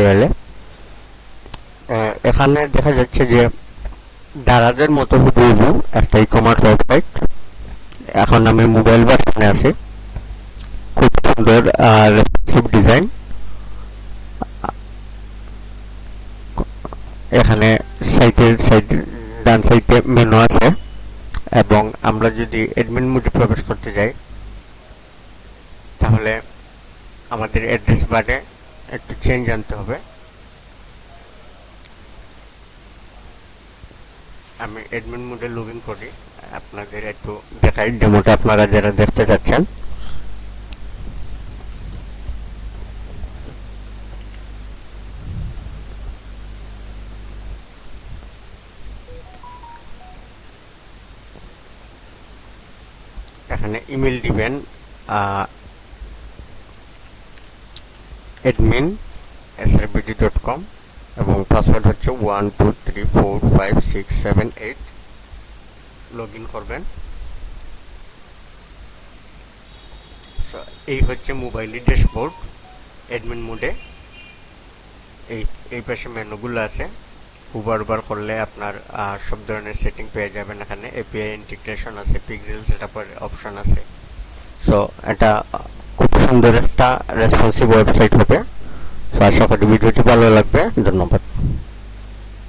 টিউটোরিয়ালে। এখানে দেখা যাচ্ছে যে দারাজের মতো হুবহু একটা ই-কমার্স ওয়েবসাইট। এখন আমি মোবাইল ভার্সনে আছি। খুব সুন্দর রেসপন্সিভ ডিজাইন। এখানে ডান সাইডে মেনু আছে, এবং আমরা যদি অ্যাডমিন মোডে প্রবেশ করতে যাই তাহলে আমাদের অ্যাড্রেস বারে একটু চেঞ্জ আনতে হবে। আমি অ্যাডমিন মোডে লগ ইন করি, আপনাদের একটু দেখাই ডেমোটা আপনারা যারা দেখতে চাচ্ছেন। এখানে ইমেল দিবেন admin@srbg.com এবং পাসওয়ার্ড হচ্ছে 12345678। লগ ইন করবেন। এই হচ্ছে মোবাইলের ড্যাশবোর্ড অ্যাডমিন মোডে। এই পাশে মেনুগুলো আছে, বার করলে আপনার সব ধরনের সেটিং পেয়ে যাবেন। এখানে এপিআই ইন্টিগ্রেশন আছে, পিক্সেল সেটআপের অপশন আছে। সো এটা খুব সুন্দর একটা রেসপন্সিভ ওয়েবসাইট হবে। সো আশা করি ভিডিওটি ভালো লাগবে। ধন্যবাদ।